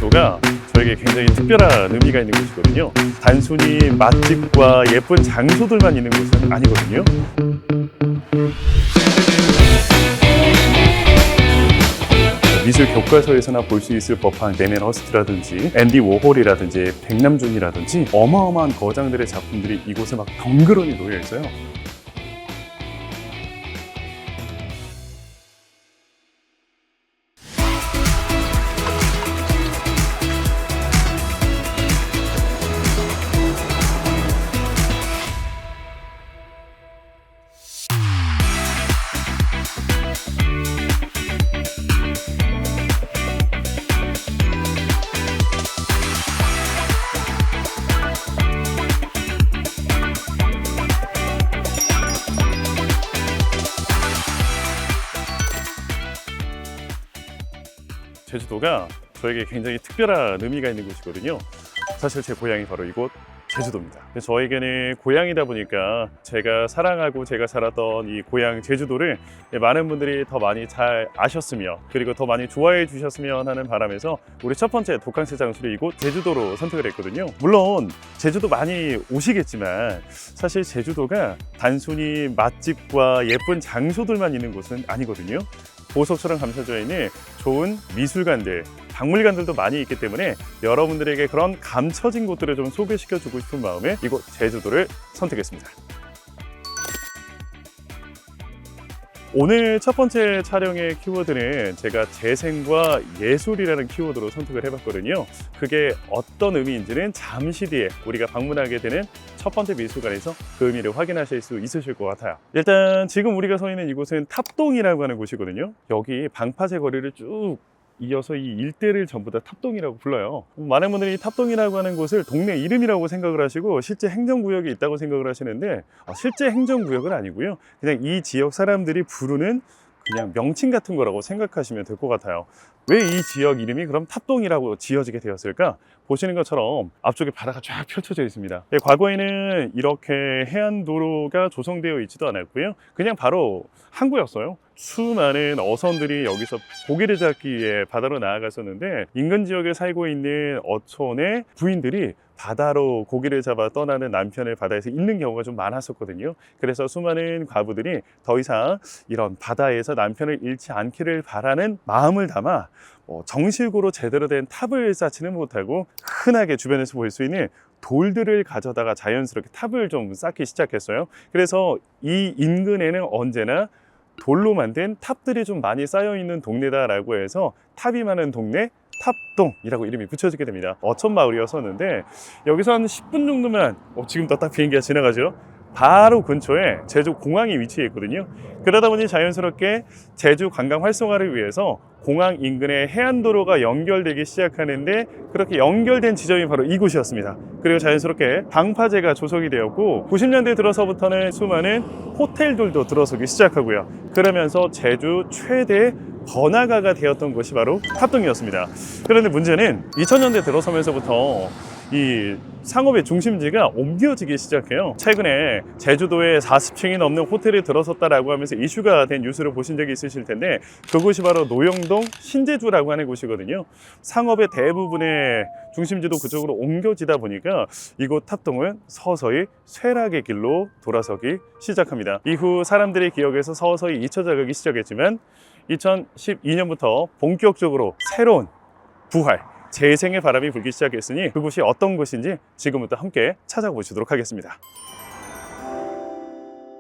제주도가 저에게 굉장히 특별한 의미가 있는 곳이거든요. 단순히 맛집과 예쁜 장소들만 있는 곳은 아니거든요. 미술 교과서에서나 볼 수 있을 법한 데미안 허스트라든지 앤디 워홀이라든지 백남준이라든지 어마어마한 거장들의 작품들이 이곳에 막 덩그러니 놓여 있어요. 제주도가 저에게 굉장히 특별한 의미가 있는 곳이거든요. 사실 제 고향이 바로 이곳 제주도입니다. 저에게는 고향이다 보니까 제가 사랑하고 제가 살았던 이 고향 제주도를 많은 분들이 더 많이 잘 아셨으면, 그리고 더 많이 좋아해 주셨으면 하는 바람에서 우리 첫 번째 독강세 장소를 이곳 제주도로 선택을 했거든요. 물론 제주도 많이 오시겠지만 사실 제주도가 단순히 맛집과 예쁜 장소들만 있는 곳은 아니거든요. 보석처럼 감싸져 있는 좋은 미술관들, 박물관들도 많이 있기 때문에 여러분들에게 그런 감춰진 곳들을 좀 소개시켜주고 싶은 마음에 이곳 제주도를 선택했습니다. 오늘 첫 번째 촬영의 키워드는 제가 재생과 예술이라는 키워드로 선택을 해봤거든요. 그게 어떤 의미인지는 잠시 뒤에 우리가 방문하게 되는 첫 번째 미술관에서 그 의미를 확인하실 수 있으실 것 같아요. 일단 지금 우리가 서 있는 이곳은 탑동이라고 하는 곳이거든요. 여기 방파제 거리를 쭉 이어서 이 일대를 전부 다 탑동이라고 불러요. 많은 분들이 탑동이라고 하는 곳을 동네 이름이라고 생각을 하시고 실제 행정구역이 있다고 생각을 하시는데 실제 행정구역은 아니고요. 그냥 이 지역 사람들이 부르는 그냥 명칭 같은 거라고 생각하시면 될 것 같아요. 왜 이 지역 이름이 그럼 탑동이라고 지어지게 되었을까? 보시는 것처럼 앞쪽에 바다가 쫙 펼쳐져 있습니다. 과거에는 이렇게 해안도로가 조성되어 있지도 않았고요. 그냥 바로 항구였어요. 수많은 어선들이 여기서 고기를 잡기 위해 바다로 나아갔었는데 인근 지역에 살고 있는 어촌의 부인들이 바다로 고기를 잡아 떠나는 남편을 바다에서 잃는 경우가 좀 많았었거든요. 그래서 수많은 과부들이 더 이상 이런 바다에서 남편을 잃지 않기를 바라는 마음을 담아 정식으로 제대로 된 탑을 쌓지는 못하고 흔하게 주변에서 볼 수 있는 돌들을 가져다가 자연스럽게 탑을 좀 쌓기 시작했어요. 그래서 이 인근에는 언제나 돌로 만든 탑들이 좀 많이 쌓여 있는 동네다라고 해서 탑이 많은 동네 탑동이라고 이름이 붙여지게 됩니다. 어촌 마을이었었는데 여기서 한 10분 정도만 지금도 딱 비행기가 지나가죠. 바로 근처에 제주 공항이 위치해 있거든요. 그러다 보니 자연스럽게 제주 관광 활성화를 위해서 공항 인근에 해안도로가 연결되기 시작하는데 그렇게 연결된 지점이 바로 이곳이었습니다. 그리고 자연스럽게 방파제가 조성이 되었고 90년대 들어서부터는 수많은 호텔들도 들어서기 시작하고요. 그러면서 제주 최대 번화가가 되었던 곳이 바로 탑동이었습니다. 그런데 문제는 2000년대 들어서면서부터 이 상업의 중심지가 옮겨지기 시작해요. 최근에 제주도에 40층이 넘는 호텔이 들어섰다라고 하면서 이슈가 된 뉴스를 보신 적이 있으실 텐데 그곳이 바로 노영동 신제주라고 하는 곳이거든요. 상업의 대부분의 중심지도 그쪽으로 옮겨지다 보니까 이곳 탑동은 서서히 쇠락의 길로 돌아서기 시작합니다. 이후 사람들의 기억에서 서서히 잊혀져가기 시작했지만 2012년부터 본격적으로 새로운 부활, 재생의 바람이 불기 시작했으니 그곳이 어떤 곳인지 지금부터 함께 찾아보시도록 하겠습니다.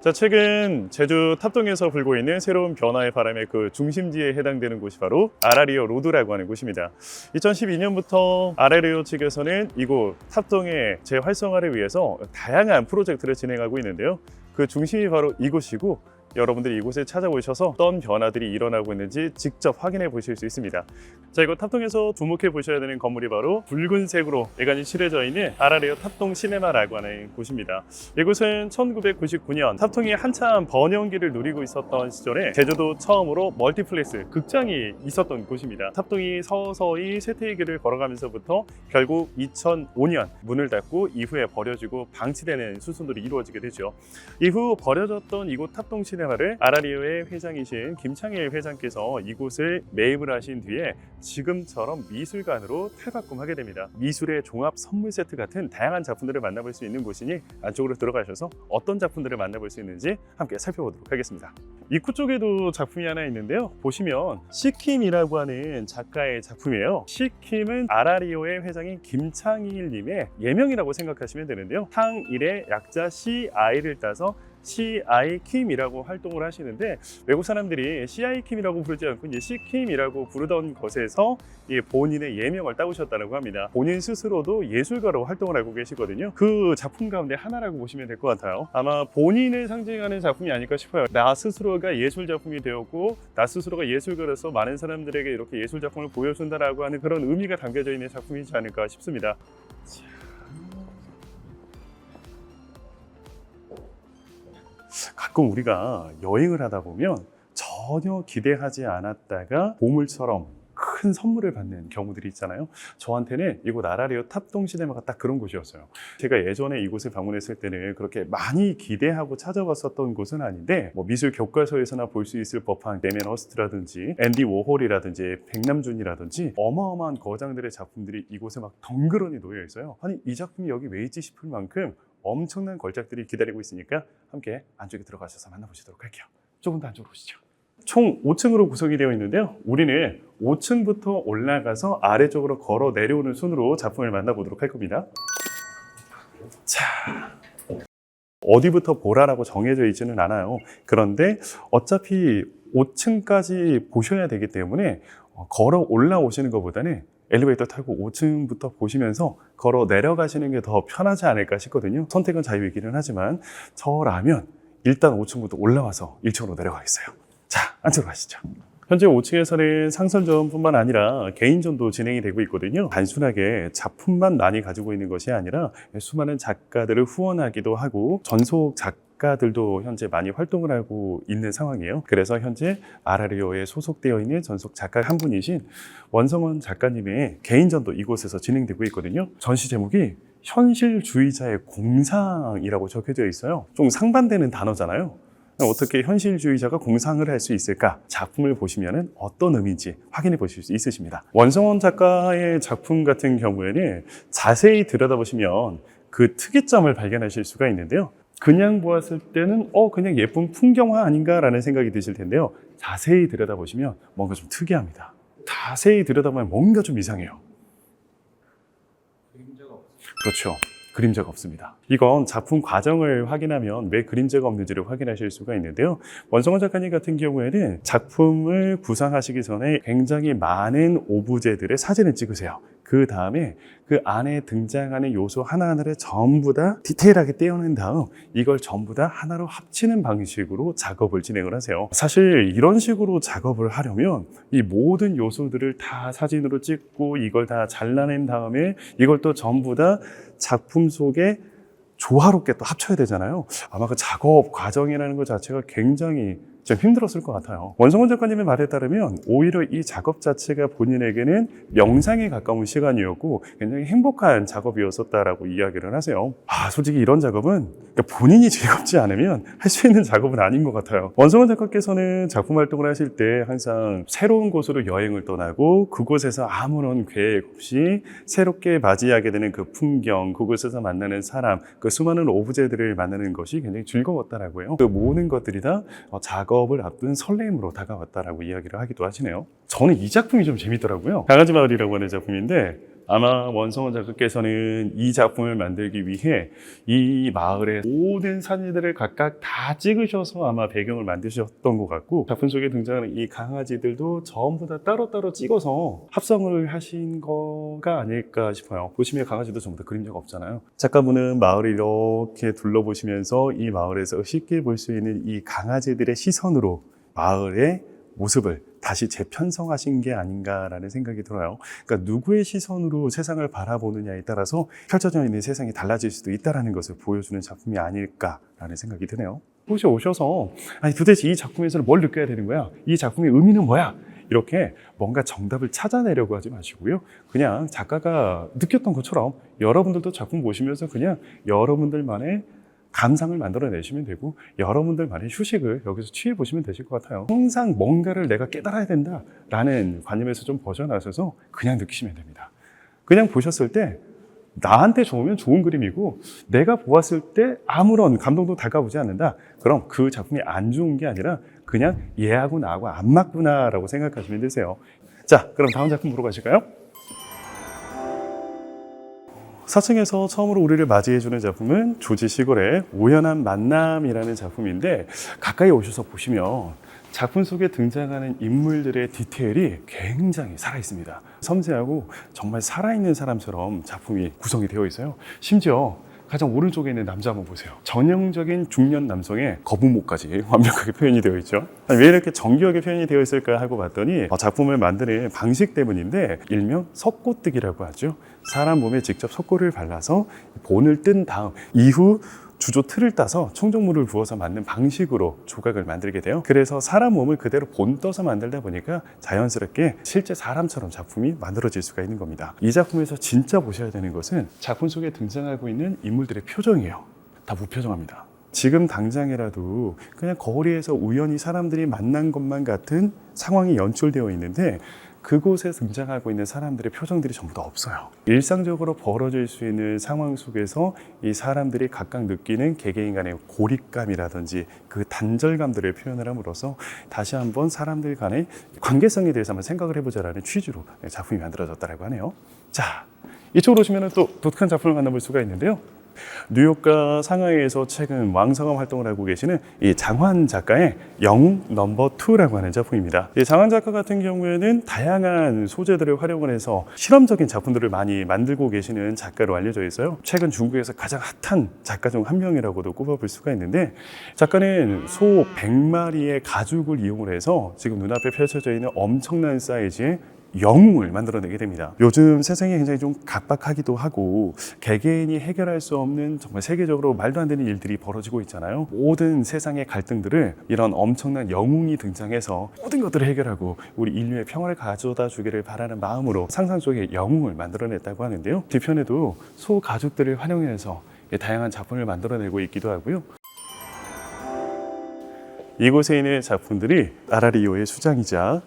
자, 최근 제주 탑동에서 불고 있는 새로운 변화의 바람의 그 중심지에 해당되는 곳이 바로 아라리오 로드라고 하는 곳입니다. 2012년부터 아라리오 측에서는 이곳 탑동의 재활성화를 위해서 다양한 프로젝트를 진행하고 있는데요. 그 중심이 바로 이곳이고 여러분들이 이곳에 찾아오셔서 어떤 변화들이 일어나고 있는지 직접 확인해 보실 수 있습니다. 자, 이곳 탑동에서 주목해 보셔야 되는 건물이 바로 붉은색으로 외관이 칠해져 있는 아라리오 탑동 시네마라고 하는 곳입니다. 이곳은 1999년 탑동이 한참 번영기를 누리고 있었던 시절에 제주도 처음으로 멀티플렉스 극장이 있었던 곳입니다. 탑동이 서서히 쇠퇴의 길을 걸어가면서부터 결국 2005년 문을 닫고 이후에 버려지고 방치되는 수순들이 이루어지게 되죠. 이후 버려졌던 이곳 탑동 시네마 합동시네마를 아라리오의 회장이신 김창일 회장께서 이곳을 매입을 하신 뒤에 지금처럼 미술관으로 탈바꿈하게 됩니다. 미술의 종합 선물 세트 같은 다양한 작품들을 만나볼 수 있는 곳이니 안쪽으로 들어가셔서 어떤 작품들을 만나볼 수 있는지 함께 살펴보도록 하겠습니다. 입구 쪽에도 작품이 하나 있는데요. 보시면 시킴이라고 하는 작가의 작품이에요. 시킴은 아라리오의 회장인 김창일님의 예명이라고 생각하시면 되는데요. 창일의 약자 CI를 따서 CI 킴이라고 활동을 하시는데, 외국 사람들이 CI 킴이라고 부르지 않고 이제 시킴이라고 부르던 것에서 본인의 예명을 따오셨다고 합니다. 본인 스스로도 예술가로 활동을 하고 계시거든요. 그 작품 가운데 하나라고 보시면 될 것 같아요. 아마 본인을 상징하는 작품이 아닐까 싶어요. 나 스스로가 예술 작품이 되었고, 나 스스로가 예술가로서 많은 사람들에게 이렇게 예술 작품을 보여준다라고 하는 그런 의미가 담겨져 있는 작품이지 않을까 싶습니다. 가끔 우리가 여행을 하다 보면 전혀 기대하지 않았다가 보물처럼 큰 선물을 받는 경우들이 있잖아요. 저한테는 이곳 아라리오 합동시네마가 딱 그런 곳이었어요. 제가 예전에 이곳을 방문했을 때는 그렇게 많이 기대하고 찾아봤었던 곳은 아닌데, 미술 교과서에서나 볼 수 있을 법한 데미안 허스트라든지 앤디 워홀이라든지 백남준이라든지 어마어마한 거장들의 작품들이 이곳에 막 덩그러니 놓여 있어요. 아니, 이 작품이 여기 왜 있지 싶을 만큼 엄청난 걸작들이 기다리고 있으니까 함께 안쪽에 들어가셔서 만나보시도록 할게요. 조금 더 안쪽으로 오시죠. 총 5층으로 구성이 되어 있는데요. 우리는 5층부터 올라가서 아래쪽으로 걸어 내려오는 순으로 작품을 만나보도록 할 겁니다. 자, 어디부터 보라라고 정해져 있지는 않아요. 그런데 어차피 5층까지 보셔야 되기 때문에 걸어 올라오시는 것보다는 엘리베이터 타고 5층부터 보시면서 걸어 내려가시는 게 더 편하지 않을까 싶거든요. 선택은 자유이기는 하지만 저라면 일단 5층부터 올라와서 1층으로 내려가겠어요. 자, 안쪽으로 가시죠. 현재 5층에서는 상선전뿐만 아니라 개인전도 진행이 되고 있거든요. 단순하게 작품만 많이 가지고 있는 것이 아니라 수많은 작가들을 후원하기도 하고 전속 작가들도 현재 많이 활동을 하고 있는 상황이에요. 그래서 현재 아라리오에 소속되어 있는 전속 작가 한 분이신 원성원 작가님의 개인전도 이곳에서 진행되고 있거든요. 전시 제목이 현실주의자의 공상이라고 적혀져 있어요. 좀 상반되는 단어잖아요. 어떻게 현실주의자가 공상을 할 수 있을까? 작품을 보시면 어떤 의미인지 확인해 보실 수 있으십니다. 원성원 작가의 작품 같은 경우에는 자세히 들여다보시면 그 특이점을 발견하실 수가 있는데요. 그냥 보았을 때는 그냥 예쁜 풍경화 아닌가라는 생각이 드실 텐데요. 자세히 들여다보시면 뭔가 좀 특이합니다. 자세히 들여다보면 뭔가 좀 이상해요. 그림자가 없어요. 그렇죠. 그림자가 없습니다. 이건 작품 과정을 확인하면 왜 그림자가 없는지를 확인하실 수가 있는데요. 원성원 작가님 같은 경우에는 작품을 구상하시기 전에 굉장히 많은 오브제들의 사진을 찍으세요. 그 다음에 그 안에 등장하는 요소 하나하나를 전부 다 디테일하게 떼어낸 다음 이걸 전부 다 하나로 합치는 방식으로 작업을 진행을 하세요. 사실 이런 식으로 작업을 하려면 이 모든 요소들을 다 사진으로 찍고 이걸 다 잘라낸 다음에 이걸 또 전부 다 작품 속에 조화롭게 또 합쳐야 되잖아요. 아마 그 작업 과정이라는 것 자체가 굉장히 좀 힘들었을 것 같아요. 원성원 작가님의 말에 따르면 오히려 이 작업 자체가 본인에게는 명상에 가까운 시간이었고 굉장히 행복한 작업이었었다라고 이야기를 하세요. 솔직히 이런 작업은 본인이 즐겁지 않으면 할 수 있는 작업은 아닌 것 같아요. 원성원 작가께서는 작품 활동을 하실 때 항상 새로운 곳으로 여행을 떠나고 그곳에서 아무런 계획 없이 새롭게 맞이하게 되는 그 풍경, 그곳에서 만나는 사람, 그 수많은 오브제들을 만나는 것이 굉장히 즐거웠다라고 해요. 그 모든 것들이 다 작업을 앞둔 설렘으로 다가왔다라고 이야기를 하기도 하시네요. 저는 이 작품이 좀 재밌더라고요. 강아지 마을이라고 하는 작품인데 아마 원성원 작가께서는 이 작품을 만들기 위해 이 마을의 모든 사진들을 각각 다 찍으셔서 아마 배경을 만드셨던 것 같고 작품 속에 등장하는 이 강아지들도 전부 다 따로따로 찍어서 합성을 하신 거가 아닐까 싶어요. 보시면 강아지도 전부 다 그림자가 없잖아요. 작가분은 마을을 이렇게 둘러보시면서 이 마을에서 쉽게 볼 수 있는 이 강아지들의 시선으로 마을의 모습을 다시 재편성하신 게 아닌가라는 생각이 들어요. 그러니까 누구의 시선으로 세상을 바라보느냐에 따라서 펼쳐져 있는 세상이 달라질 수도 있다는 것을 보여주는 작품이 아닐까라는 생각이 드네요. 혹시 오셔서 도대체 이 작품에서는 뭘 느껴야 되는 거야? 이 작품의 의미는 뭐야? 이렇게 뭔가 정답을 찾아내려고 하지 마시고요. 그냥 작가가 느꼈던 것처럼 여러분들도 작품 보시면서 그냥 여러분들만의 감상을 만들어내시면 되고 여러분들만의 휴식을 여기서 취해 보시면 되실 것 같아요. 항상 뭔가를 내가 깨달아야 된다라는 관념에서 좀 벗어나셔서 그냥 느끼시면 됩니다. 그냥 보셨을 때 나한테 좋으면 좋은 그림이고 내가 보았을 때 아무런 감동도 다가오지 않는다. 그럼 그 작품이 안 좋은 게 아니라 그냥 얘하고 나하고 안 맞구나라고 생각하시면 되세요. 자, 그럼 다음 작품 보러 가실까요? 4층에서 처음으로 우리를 맞이해주는 작품은 조지 시걸의 우연한 만남이라는 작품인데 가까이 오셔서 보시면 작품 속에 등장하는 인물들의 디테일이 굉장히 살아있습니다. 섬세하고 정말 살아있는 사람처럼 작품이 구성이 되어 있어요. 심지어 가장 오른쪽에 있는 남자 한번 보세요. 전형적인 중년 남성의 거북목까지 완벽하게 표현이 되어 있죠. 왜 이렇게 정교하게 표현이 되어 있을까 하고 봤더니 작품을 만드는 방식 때문인데 일명 석고뜨기라고 하죠. 사람 몸에 직접 석고를 발라서 본을 뜬 다음 이후 주조 틀을 따서 청정물을 부어서 만든 방식으로 조각을 만들게 돼요. 그래서 사람 몸을 그대로 본 떠서 만들다 보니까 자연스럽게 실제 사람처럼 작품이 만들어질 수가 있는 겁니다. 이 작품에서 진짜 보셔야 되는 것은 작품 속에 등장하고 있는 인물들의 표정이에요. 다 무표정합니다. 지금 당장이라도 그냥 거리에서 우연히 사람들이 만난 것만 같은 상황이 연출되어 있는데 그곳에 등장하고 있는 사람들의 표정들이 전부 다 없어요. 일상적으로 벌어질 수 있는 상황 속에서 이 사람들이 각각 느끼는 개개인 간의 고립감이라든지 그 단절감들을 표현을 함으로써 다시 한번 사람들 간의 관계성에 대해서 한번 생각을 해보자라는 취지로 작품이 만들어졌다고 하네요. 자, 이쪽으로 오시면 또 독특한 작품을 만나볼 수가 있는데요. 뉴욕과 상하이에서 최근 왕성한 활동을 하고 계시는 이 장환 작가의 영웅 넘버 2라고 하는 작품입니다. 이 장환 작가 같은 경우에는 다양한 소재들을 활용을 해서 실험적인 작품들을 많이 만들고 계시는 작가로 알려져 있어요. 최근 중국에서 가장 핫한 작가 중 한 명이라고도 꼽아볼 수가 있는데 작가는 소 100마리의 가죽을 이용을 해서 지금 눈앞에 펼쳐져 있는 엄청난 사이즈의 영웅을 만들어내게 됩니다. 요즘 세상이 굉장히 좀 각박하기도 하고 개개인이 해결할 수 없는 정말 세계적으로 말도 안 되는 일들이 벌어지고 있잖아요. 모든 세상의 갈등들을 이런 엄청난 영웅이 등장해서 모든 것들을 해결하고 우리 인류의 평화를 가져다 주기를 바라는 마음으로 상상 속의 영웅을 만들어냈다고 하는데요. 뒤편에도 소 가죽들을 활용해서 다양한 작품을 만들어내고 있기도 하고요. 이곳에 있는 작품들이 아라리오의 수장이자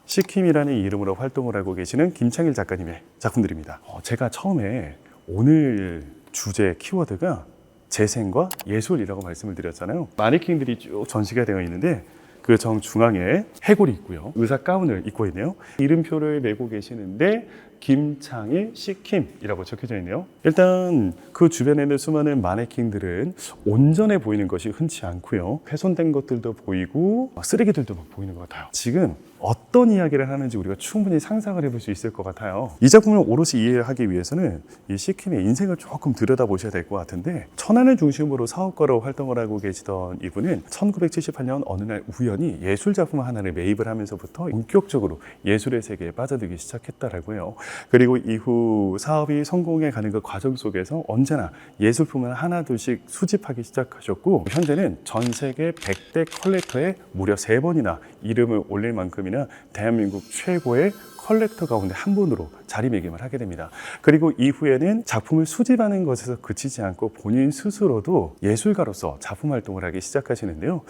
시킴이라는 이름으로 활동을 하고 계시는 김창일 작가님의 작품들입니다. 제가 처음에 오늘 주제 키워드가 재생과 예술이라고 말씀을 드렸잖아요. 마네킹들이 쭉 전시가 되어 있는데 그 정중앙에 해골이 있고요. 의사 가운을 입고 있네요. 이름표를 메고 계시는데 김창일 시킴이라고 적혀져 있네요. 일단 그 주변에 있는 수많은 마네킹들은 온전해 보이는 것이 흔치 않고요. 훼손된 것들도 보이고 쓰레기들도 막 보이는 것 같아요. 지금 어떤 이야기를 하는지 우리가 충분히 상상을 해볼 수 있을 것 같아요. 이 작품을 오롯이 이해하기 위해서는 이 시킴의 인생을 조금 들여다보셔야 될 것 같은데 천안을 중심으로 사업가로 활동을 하고 계시던 이분은 1978년 어느 날 우연히 예술작품 하나를 매입을 하면서부터 본격적으로 예술의 세계에 빠져들기 시작했다라고 해요. 그리고 이후 사업이 성공해 가는 그 과정 속에서 언제나 예술품을 하나둘씩 수집하기 시작하셨고 현재는 전 세계 100대 컬렉터에 무려 3번이나 이름을 올릴 만큼이나 대한민국 최고의 컬렉터 가운데 한 분으로 자리매김을 하게 됩니다. 그리고 이후에는 작품을 수집하는 것에서 그치지 않고 본인 스스로도 예술가로서 작품 활동을 하기 시작하시는데요.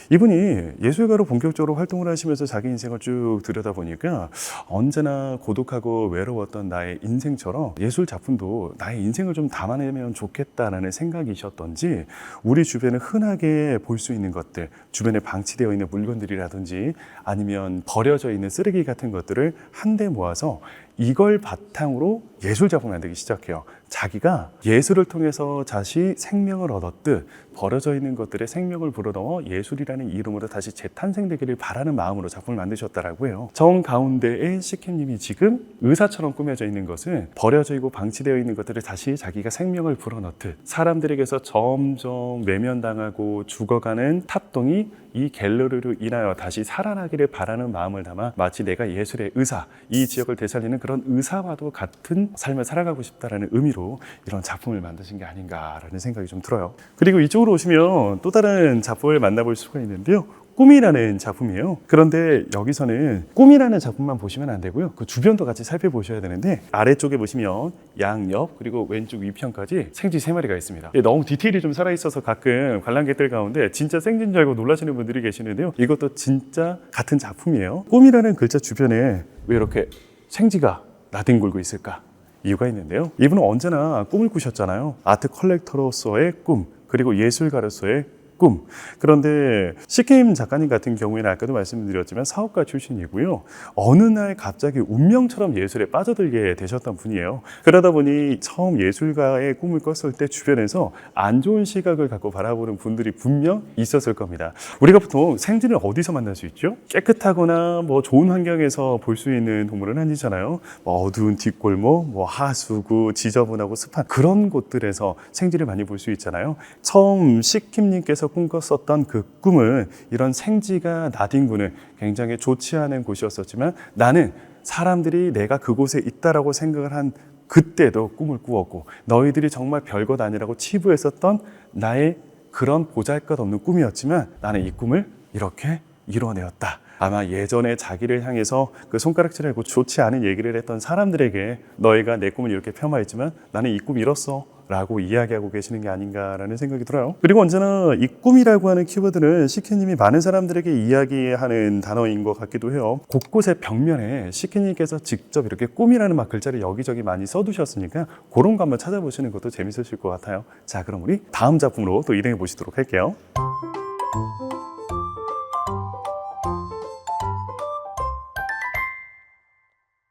이분이 예술가로 본격적으로 활동을 하시면서 자기 인생을 쭉 들여다보니까 언제나 고독하고 외로웠던 나의 인생처럼 예술 작품도 나의 인생을 좀 담아내면 좋겠다라는 생각이셨던지 우리 주변에 흔하게 볼 수 있는 것들, 주변에 방치되어 있는 물건들이라든지 아니면 버려져 있는 쓰레기 같은 것들을 한데 모아서 이걸 바탕으로 예술 작품을 만들기 시작해요. 자기가 예술을 통해서 다시 생명을 얻었듯 버려져 있는 것들의 생명을 불어넣어 예술이라는 이름으로 다시 재탄생되기를 바라는 마음으로 작품을 만드셨다라고 해요. 정 가운데에 시킴님이 지금 의사처럼 꾸며져 있는 것은 버려져 있고 방치되어 있는 것들을 다시 자기가 생명을 불어넣듯 사람들에게서 점점 외면당하고 죽어가는 탑동이 이 갤러리로 인하여 다시 살아나기를 바라는 마음을 담아 마치 내가 예술의 의사, 이 지역을 되살리는 그런 의사와도 같은 삶을 살아가고 싶다라는 의미로 이런 작품을 만드신 게 아닌가라는 생각이 좀 들어요. 그리고 이쪽으로 오시면 또 다른 작품을 만나볼 수가 있는데요. 꿈이라는 작품이에요. 그런데 여기서는 꿈이라는 작품만 보시면 안 되고요. 그 주변도 같이 살펴보셔야 되는데 아래쪽에 보시면 양옆 그리고 왼쪽 위편까지 생쥐 3마리가 있습니다. 너무 디테일이 좀 살아있어서 가끔 관람객들 가운데 진짜 생쥐인 줄 알고 놀라시는 분들이 계시는데요. 이것도 진짜 같은 작품이에요. 꿈이라는 글자 주변에 왜 이렇게 생쥐가 나뒹굴고 있을까? 이유가 있는데요. 이분은 언제나 꿈을 꾸셨잖아요. 아트 컬렉터로서의 꿈, 그리고 예술가로서의 꿈. 그런데 시킴 작가님 같은 경우에는 아까도 말씀드렸지만 사업가 출신이고요. 어느 날 갑자기 운명처럼 예술에 빠져들게 되셨던 분이에요. 그러다 보니 처음 예술가의 꿈을 꿨을 때 주변에서 안 좋은 시각을 갖고 바라보는 분들이 분명 있었을 겁니다. 우리가 보통 생쥐를 어디서 만날 수 있죠? 깨끗하거나 뭐 좋은 환경에서 볼 수 있는 동물은 아니잖아요. 뭐 어두운 뒷골목, 뭐 하수구, 지저분하고 습한 그런 곳들에서 생쥐를 많이 볼 수 있잖아요. 처음 시킴님께서 꿈꿨었던 그 꿈은 이런 생쥐가 나뒹구는 굉장히 좋지 않은 곳이었었지만 나는 사람들이 내가 그곳에 있다라고 생각을 한 그때도 꿈을 꾸었고 너희들이 정말 별것 아니라고 치부했었던 나의 그런 보잘것없는 꿈이었지만 나는 이 꿈을 이렇게 이뤄내었다. 아마 예전에 자기를 향해서 그 손가락질을 하고 좋지 않은 얘기를 했던 사람들에게 너희가 내 꿈을 이렇게 폄하했지만 나는 이 꿈 이뤘어 라고 이야기하고 계시는 게 아닌가라는 생각이 들어요. 그리고 언제나 이 꿈이라고 하는 키워드는 시키님이 많은 사람들에게 이야기하는 단어인 것 같기도 해요. 곳곳의 벽면에 시키님께서 직접 이렇게 꿈이라는 막 글자를 여기저기 많이 써두셨으니까 그런 거 한번 찾아보시는 것도 재밌으실 것 같아요. 자, 그럼 우리 다음 작품으로 또 일행해 보시도록 할게요.